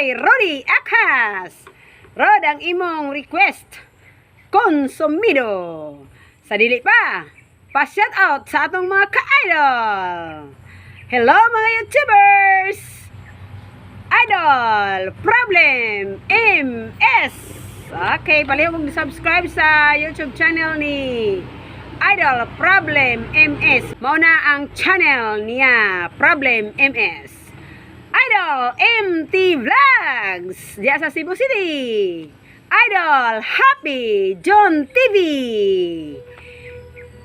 kay Rody Akas. Rod, ang imong request konsumido. Sa dili pa, pa-shout out sa atong mga ka-idol. Hello mga YouTubers! Idol Problem MS. Okay, palihog kong subscribe sa YouTube channel ni Idol Problem MS. Mauna ang channel niya, Problem MS. Idol MT Vlogs diya sa Cebu City. Idol Happy John TV.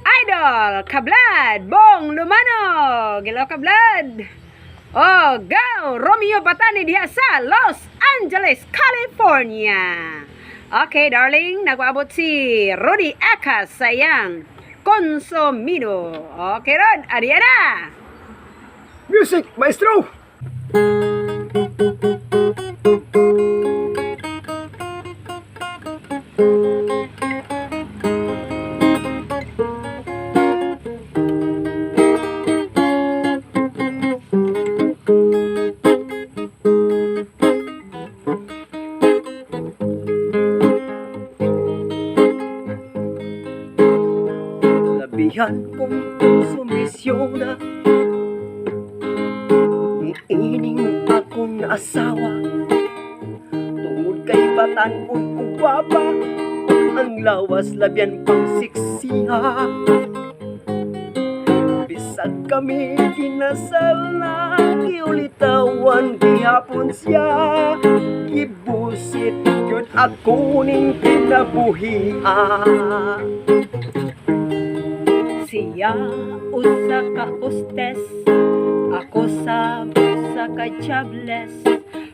Idol Kablad Bong Lumano. Hello Kablad. Oh, go Romeo Batani diya sa Los Angeles, California. Okay, darling, nagpaabot si Rody Akas sayang konsumido. Okay, Rod, adiyan na. Music, maestro! Labihan kong sumisyona, ining akong asawa, tungod kay batan-on kong gwapa, ang lawas labyan pang siksiha. Bisag kami kinasal na, giulitawan gihapon siya, gibusit yun ako ning kinabuhia. Siya usa ka hostess, ako sa ka jobless.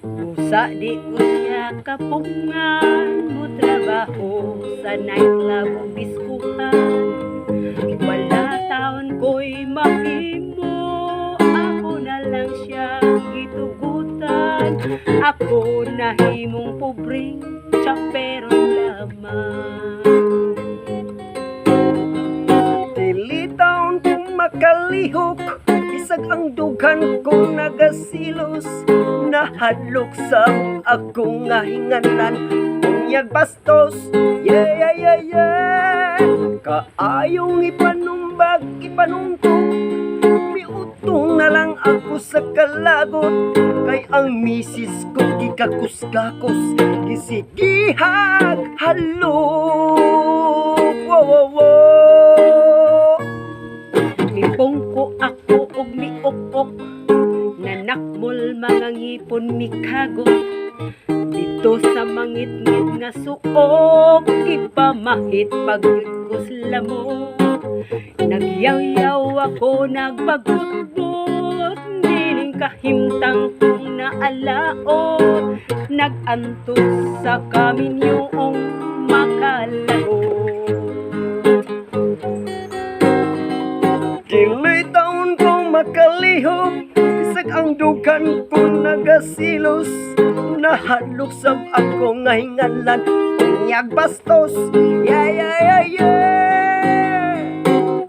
Busa di ko siya kapungan, mo trabaho sa nightclub o diskuhan. Wala taon ko'y mahimo, ako na lang siya gitugutan. Ako nahimong pobreng tsapero lamang. Dili taon kong makalihok, isag ang dugan ko nagasilos, nahadlok sa akong ngahinganan, unyag bastos, yeah. Kaayong ipanumbag, ipanungkog, miutong na lang ako sa kalagot, kay ang misis ko gikakus-kakos, gisigihag, halok, wow. Mipong ko ako og miupok, nanakmol mga ngipon mikago. Dito sa mangit-ngit nga suok, ipamahit pagkos lamo. Nagyaw-yaw ako nagpagutbot, dining kahimtang kong naalaon. Nagantos sa kaminyong makalago. Dili taon ko makalihok, isag ang dugan ko nagasilos, nahadlok sa akong ngahingalan, unyag bastos, yeah.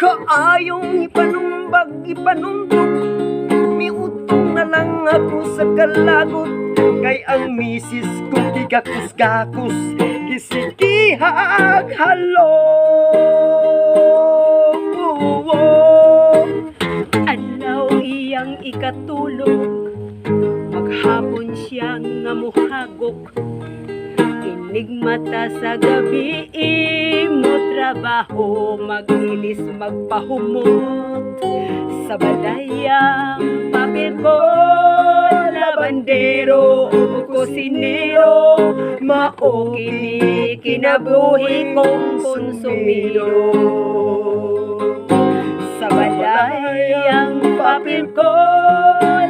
Kaayong ipanumbag, ipanundok, miutong na lang ako sa kalagot, kay ang misis ko gigakus-gakus, gisigihag, halok. Alaw iyang ikatulog, maghapon siya nga muhagok. Inig mata sa gabi, mo trabaho, magilis magpahumot. Sa balayang papel ko, labandero o kusinero, mao kini kinabuhi kong konsumido. Sa balayang papel ko,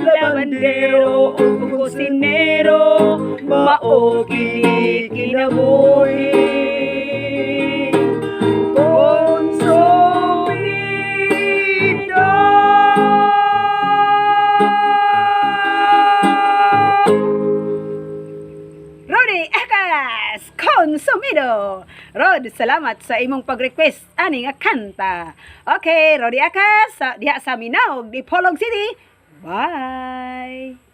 labandero o kusinero, mao kini kinabuhi konsumido. Rody Akas, konsumido. Rod, salamat sa imong pag-request ani nga kanta. Okay, Rody Akas, diha sa Minaog, Dipolog City. Bye!